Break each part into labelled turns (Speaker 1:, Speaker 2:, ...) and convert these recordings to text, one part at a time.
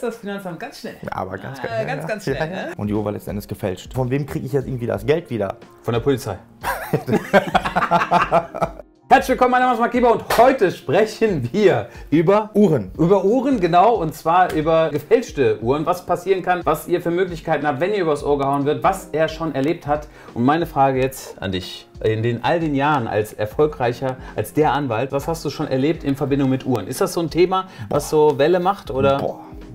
Speaker 1: Das Finanzamt ganz schnell.
Speaker 2: Ja, aber ganz schnell.
Speaker 1: Ganz schnell. Ne?
Speaker 2: Und die Uhr war letzten Endes gefälscht. Von wem kriege ich jetzt irgendwie das Geld wieder?
Speaker 1: Von der Polizei. Herzlich willkommen, mein Name ist Marc Geber und heute sprechen wir über
Speaker 2: Uhren.
Speaker 1: Über Uhren, genau, und zwar über gefälschte Uhren, was passieren kann, was ihr für Möglichkeiten habt, wenn ihr übers Ohr gehauen wird, was er schon erlebt hat. Und meine Frage jetzt an dich, in all den Jahren als erfolgreicher, als der Anwalt, was hast du schon erlebt in Verbindung mit Uhren? Ist das so ein Thema, was so Welle macht, oder?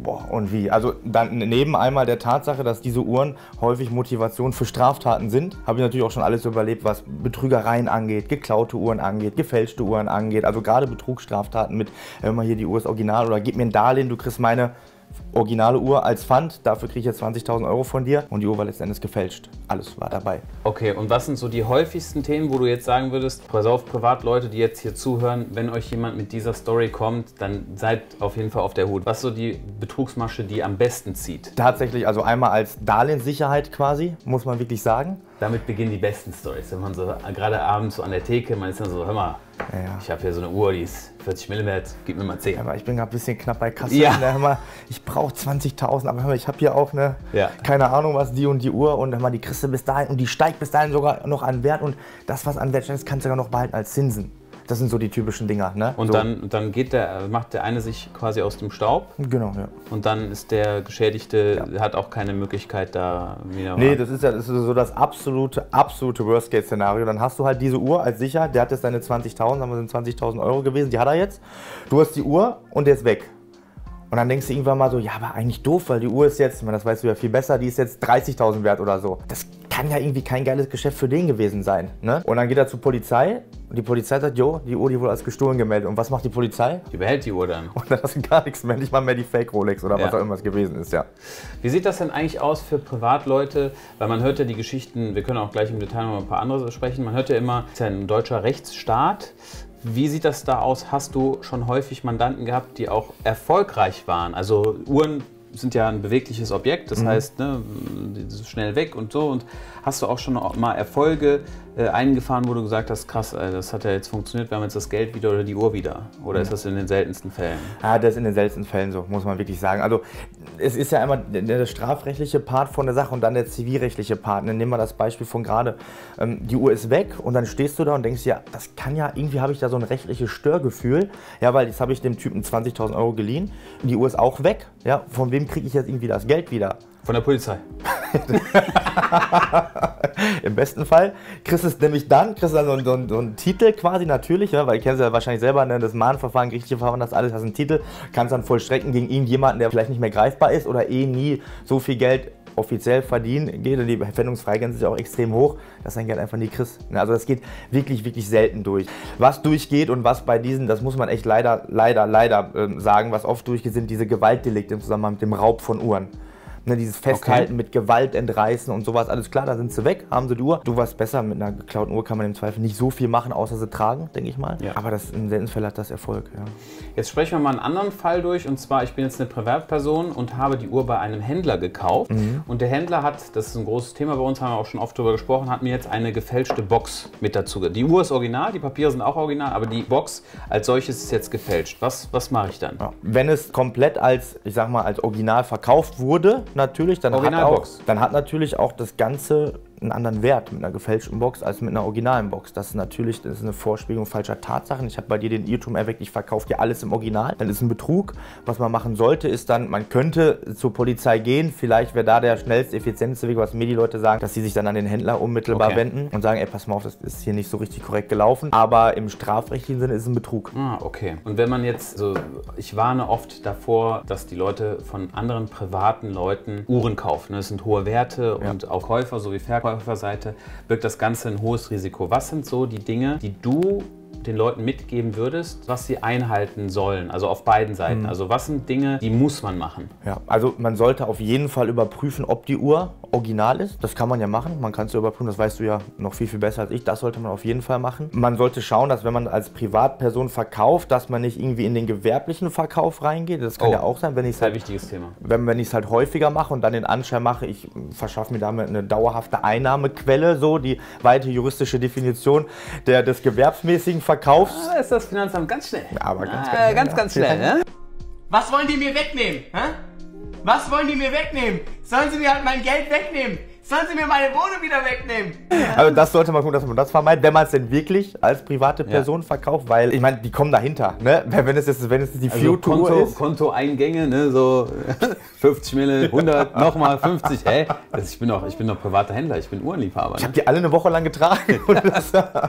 Speaker 2: Boah, und wie? Also dann neben einmal der Tatsache, dass diese Uhren häufig Motivation für Straftaten sind, habe ich natürlich auch schon alles überlebt, was Betrügereien angeht, geklaute Uhren angeht, gefälschte Uhren angeht, also gerade Betrugsstraftaten mit, hör mal hier, die Uhr ist original oder gib mir ein Darlehen, du kriegst meine originale Uhr als Pfand, dafür kriege ich jetzt 20.000 Euro von dir und die Uhr war letztendlich gefälscht. Alles war dabei.
Speaker 1: Okay, und was sind so die häufigsten Themen, wo du jetzt sagen würdest, pass auf, Privatleute, die jetzt hier zuhören, wenn euch jemand mit dieser Story kommt, dann seid auf jeden Fall auf der Hut. Was ist so die Betrugsmasche, die am besten zieht?
Speaker 2: Tatsächlich, also einmal als Darlehenssicherheit quasi, muss man wirklich sagen.
Speaker 1: Damit beginnen die besten Stories. Wenn man so gerade abends so an der Theke, man ist dann so, hör mal, ich habe hier so eine Uhr, die ist 40 mm, gib mir mal 10.
Speaker 2: Aber ich bin gerade ein bisschen knapp bei Kasse.
Speaker 1: Ja.
Speaker 2: Hör mal, ich brauche 20.000, aber hör mal, ich habe hier auch eine,
Speaker 1: Ja.
Speaker 2: keine Ahnung was, die und die Uhr und hör mal, die kriegst du bis dahin und die steigt bis dahin sogar noch an Wert und das, was an Wert steigt, kannst du sogar noch behalten als Zinsen. Das sind so die typischen Dinger. Ne?
Speaker 1: Und
Speaker 2: so.
Speaker 1: dann macht der eine sich quasi aus dem Staub.
Speaker 2: Genau, ja.
Speaker 1: Und dann ist der Geschädigte, hat auch keine Möglichkeit da wieder.
Speaker 2: Nee, das ist so das absolute Worst-Case-Szenario. Dann hast du halt diese Uhr als Sicherheit, der hat jetzt seine 20.000, haben wir sind 20.000 Euro gewesen, die hat er jetzt. Du hast die Uhr und der ist weg. Und dann denkst du irgendwann mal so, ja, aber eigentlich doof, weil die Uhr ist jetzt, ich meine, das weißt du ja viel besser, die ist jetzt 30.000 wert oder so. Das kann ja irgendwie kein geiles Geschäft für den gewesen sein. Ne? Und dann geht er zur Polizei und die Polizei sagt, jo, die Uhr, die wurde als gestohlen gemeldet. Und was macht die Polizei?
Speaker 1: Die behält die Uhr dann.
Speaker 2: Und dann hast du gar nichts mehr, nicht mal mehr die Fake-Rolex oder was auch immer es gewesen ist, ja.
Speaker 1: Wie sieht das denn eigentlich aus für Privatleute? Weil man hört ja die Geschichten, wir können auch gleich im Detail noch ein paar andere sprechen, man hört ja immer, es ist ja ein deutscher Rechtsstaat. Wie sieht das da aus? Hast du schon häufig Mandanten gehabt, die auch erfolgreich waren? Also Uhren sind ja ein bewegliches Objekt, das heißt, ne, die ist schnell weg und so. Und hast du auch schon mal Erfolge eingefahren, wo du gesagt hast, krass, das hat ja jetzt funktioniert, wir haben jetzt das Geld wieder oder die Uhr wieder? Oder ist das in den seltensten Fällen?
Speaker 2: Ja, das ist in den seltensten Fällen so, muss man wirklich sagen. Also es ist ja immer der strafrechtliche Part von der Sache und dann der zivilrechtliche Part. Nehmen wir das Beispiel von gerade, die Uhr ist weg und dann stehst du da und denkst, ja, das kann ja, irgendwie habe ich da so ein rechtliches Störgefühl. Ja, weil jetzt habe ich dem Typen 20.000 Euro geliehen, die Uhr ist auch weg. Ja, von wem kriege ich jetzt irgendwie das Geld wieder?
Speaker 1: Von der Polizei.
Speaker 2: Im besten Fall kriegst du es nämlich dann, so einen Titel quasi natürlich, ja, weil du kennst ja wahrscheinlich selber, ne, das Mahnverfahren, gerichtliche Verfahren, das alles, hast einen Titel, kannst dann vollstrecken gegen irgendjemanden, der vielleicht nicht mehr greifbar ist oder nie so viel Geld offiziell verdienen geht, die Pfändungsfreigrenze ist ja auch extrem hoch, dass dein Geld einfach nie kriegst. Also das geht wirklich, wirklich selten durch. Was durchgeht und was bei diesen, das muss man echt leider sagen, was oft durchgeht, sind diese Gewaltdelikte im Zusammenhang mit dem Raub von Uhren. Ne, dieses Festhalten mit Gewalt, Entreißen und sowas, alles klar, da sind sie weg, haben sie die Uhr. Du warst besser, mit einer geklauten Uhr kann man im Zweifel nicht so viel machen, außer sie tragen, denke ich mal. Ja. Aber im seltenen Fall hat das Erfolg, ja.
Speaker 1: Jetzt sprechen wir mal einen anderen Fall durch, und zwar, ich bin jetzt eine Privatperson und habe die Uhr bei einem Händler gekauft. Und der Händler hat, das ist ein großes Thema bei uns, haben wir auch schon oft darüber gesprochen, hat mir jetzt eine gefälschte Box mit dazu. Die Uhr ist original, die Papiere sind auch original, aber die Box als solches ist jetzt gefälscht. Was mache ich dann?
Speaker 2: Ja. Wenn es komplett als, ich sag mal, als Original verkauft wurde, natürlich, dann hat natürlich auch das Ganze einen anderen Wert mit einer gefälschten Box als mit einer originalen Box. Das ist eine Vorspiegelung falscher Tatsachen. Ich habe bei dir den Irrtum erweckt, ich verkaufe dir alles im Original. Dann ist ein Betrug. Was man machen sollte, ist dann, man könnte zur Polizei gehen. Vielleicht wäre da der schnellste, effizienteste Weg, was mir die Leute sagen, dass sie sich dann an den Händler unmittelbar wenden und sagen, ey, pass mal auf, das ist hier nicht so richtig korrekt gelaufen. Aber im strafrechtlichen Sinne ist es ein Betrug.
Speaker 1: Ah, okay. Und wenn man jetzt, ich warne oft davor, dass die Leute von anderen privaten Leuten Uhren kaufen. Das sind hohe Werte und auch Käufer sowie Verkäuferseite birgt das Ganze ein hohes Risiko. Was sind so die Dinge, die du den Leuten mitgeben würdest, was sie einhalten sollen, also auf beiden Seiten? Also was sind Dinge, die muss man machen? Ja,
Speaker 2: also man sollte auf jeden Fall überprüfen, ob die Uhr original ist. Das kann man ja machen, man kann es ja überprüfen, das weißt du ja noch viel, viel besser als ich. Das sollte man auf jeden Fall machen. Man sollte schauen, dass wenn man als Privatperson verkauft, dass man nicht irgendwie in den gewerblichen Verkauf reingeht. Das kann ja auch sein, wenn ich es halt,
Speaker 1: wichtiges Thema.
Speaker 2: Wenn ich es halt häufiger mache und dann den Anschein mache, ich verschaffe mir damit eine dauerhafte Einnahmequelle, so die weite juristische Definition des gewerbsmäßigen Verkaufs.
Speaker 1: Ah, ist das Finanzamt ganz schnell.
Speaker 2: Ja, aber ganz
Speaker 1: schnell. Ne?
Speaker 3: Was wollen die mir wegnehmen? Hä? Was wollen die mir wegnehmen? Sollen sie mir halt mein Geld wegnehmen? Sollen sie mir meine Wohnung wieder wegnehmen?
Speaker 2: Also das sollte man gucken, dass man das vermeidet, wenn man es denn wirklich als private Person verkauft, weil ich meine, die kommen dahinter, ne? Wenn es die Future ist.
Speaker 1: Kontoeingänge, ne, so 50 Mille, 100, nochmal 50, ich bin doch privater Händler, ich bin Uhrenliebhaber.
Speaker 2: Ich habe die alle eine Woche lang getragen.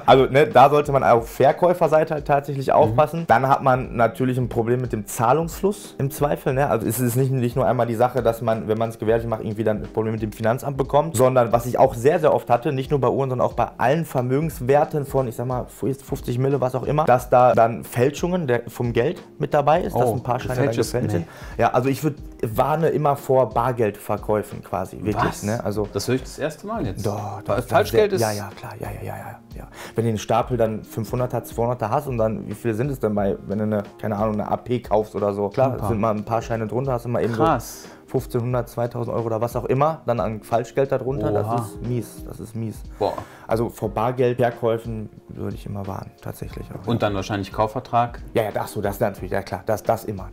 Speaker 2: Also ne, da sollte man auf Verkäuferseite halt tatsächlich aufpassen. Dann hat man natürlich ein Problem mit dem Zahlungsfluss im Zweifel, ne? Also es ist nicht nur einmal die Sache, dass man, wenn man es gewerblich macht, irgendwie dann ein Problem mit dem Finanzamt bekommt, sondern was ich auch sehr, sehr oft hatte, nicht nur bei Uhren, sondern auch bei allen Vermögenswerten von, ich sag mal, 50 Mille, was auch immer, dass da dann Fälschungen vom Geld mit dabei ist, dass ein paar Scheine dann gefälscht sind. Ja, also ich warne immer vor Bargeldverkäufen quasi, wirklich.
Speaker 1: Was?
Speaker 2: Ne? Also,
Speaker 1: das höre ich das erste Mal jetzt.
Speaker 2: Doch,
Speaker 1: Falschgeld ist...
Speaker 2: Ja, klar, ja. Wenn du den Stapel dann 500er, 200er hast und dann, wie viele sind es denn wenn du keine Ahnung, eine AP kaufst oder so, klar, sind mal ein paar Scheine drunter, hast du mal eben
Speaker 1: Krass.
Speaker 2: so 1500, 2000 Euro oder was auch immer, dann an Falschgeld darunter,
Speaker 1: Oha.
Speaker 2: das ist mies.
Speaker 1: Boah.
Speaker 2: Also vor Bargeldverkäufen würde ich immer warnen, tatsächlich auch.
Speaker 1: Und dann wahrscheinlich Kaufvertrag?
Speaker 2: Ja, das natürlich, ja klar, das immer,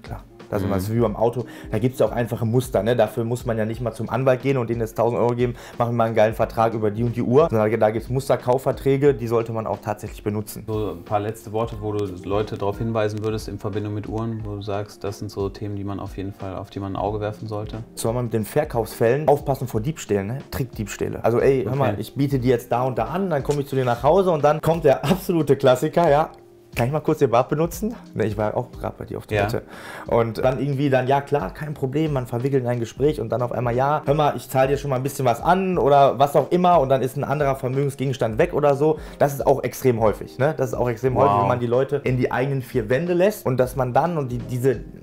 Speaker 2: klar. Das ist wie beim Auto, da gibt es ja auch einfache Muster, ne? Dafür muss man ja nicht mal zum Anwalt gehen und denen jetzt 1000 Euro geben, machen wir mal einen geilen Vertrag über die und die Uhr. Da gibt es Musterkaufverträge, die sollte man auch tatsächlich benutzen.
Speaker 1: So ein paar letzte Worte, wo du Leute darauf hinweisen würdest in Verbindung mit Uhren, wo du sagst, das sind so Themen, die man auf jeden Fall, auf die man ein Auge werfen sollte.
Speaker 2: Soll man mit den Verkaufsfällen aufpassen vor Diebstählen, ne? Trickdiebstähle. Also ey, hör mal, ich biete die jetzt da und da an, dann komme ich zu dir nach Hause und dann kommt der absolute Klassiker, ja. Kann ich mal kurz den Bart benutzen? Ne, ich war auch gerade bei dir auf der Toilette. Und dann irgendwie ja klar, kein Problem, man verwickelt in ein Gespräch und dann auf einmal, ja, hör mal, ich zahle dir schon mal ein bisschen was an oder was auch immer und dann ist ein anderer Vermögensgegenstand weg oder so. Das ist auch extrem häufig, ne? Das ist auch extrem häufig, wenn man die Leute in die eigenen vier Wände lässt und dass man dann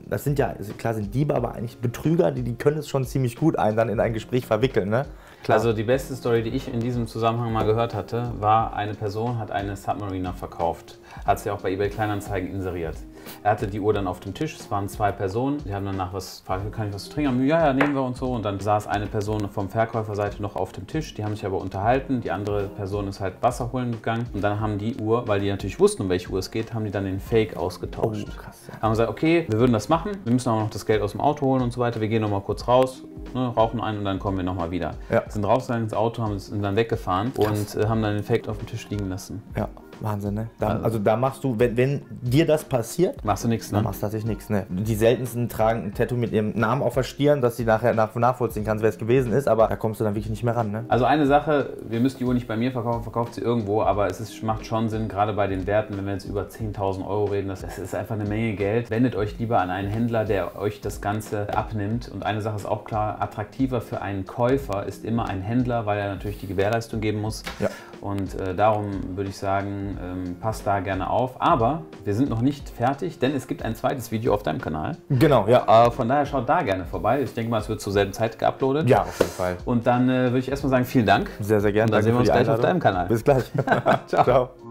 Speaker 2: das sind ja, klar sind Diebe, aber eigentlich Betrüger, die können es schon ziemlich gut dann in ein Gespräch verwickeln, ne? Klar.
Speaker 1: Also die beste Story, die ich in diesem Zusammenhang mal gehört hatte, war, eine Person hat eine Submariner verkauft. Hat sie auch bei eBay Kleinanzeigen inseriert. Er hatte die Uhr dann auf dem Tisch, es waren zwei Personen, die haben danach gefragt, kann ich was zu trinken haben? Ja, nehmen wir und so. Und dann saß eine Person vom Verkäuferseite noch auf dem Tisch, die haben sich aber unterhalten, die andere Person ist halt Wasser holen gegangen und dann haben die Uhr, weil die natürlich wussten, um welche Uhr es geht, haben die dann den Fake ausgetauscht.
Speaker 2: Oh, krass, ja.
Speaker 1: Haben gesagt, okay, wir würden das machen, wir müssen aber noch das Geld aus dem Auto holen und so weiter, wir gehen noch mal kurz raus, ne, rauchen ein und dann kommen wir noch mal wieder. Ja. Sind rausgegangen ins Auto, sind dann weggefahren und haben dann den Fake auf dem Tisch liegen lassen. Ja.
Speaker 2: Wahnsinn, ne? Also da machst du, wenn dir das passiert,
Speaker 1: machst du nichts, ne?
Speaker 2: Dann machst du tatsächlich nichts, ne? Die seltensten tragen ein Tattoo mit ihrem Namen auf der Stirn, dass sie nachher nachvollziehen kannst, wer es gewesen ist, aber da kommst du dann wirklich nicht mehr ran, ne?
Speaker 1: Also eine Sache, wir müssen die Uhr nicht bei mir verkaufen, verkauft sie irgendwo, aber macht schon Sinn, gerade bei den Werten, wenn wir jetzt über 10.000 Euro reden, das ist einfach eine Menge Geld. Wendet euch lieber an einen Händler, der euch das Ganze abnimmt. Und eine Sache ist auch klar, attraktiver für einen Käufer ist immer ein Händler, weil er natürlich die Gewährleistung geben muss. Ja. Und darum würde ich sagen, passt da gerne auf. Aber wir sind noch nicht fertig, denn es gibt ein zweites Video auf deinem Kanal.
Speaker 2: Genau, ja.
Speaker 1: Von daher schaut da gerne vorbei. Ich denke mal, es wird zur selben Zeit geuploadet.
Speaker 2: Ja, auf jeden Fall.
Speaker 1: Und dann würde ich erstmal sagen, vielen Dank.
Speaker 2: Sehr, sehr gerne.
Speaker 1: Und dann sehen wir uns gleich auf deinem Kanal.
Speaker 2: Bis gleich. Ciao. Ciao.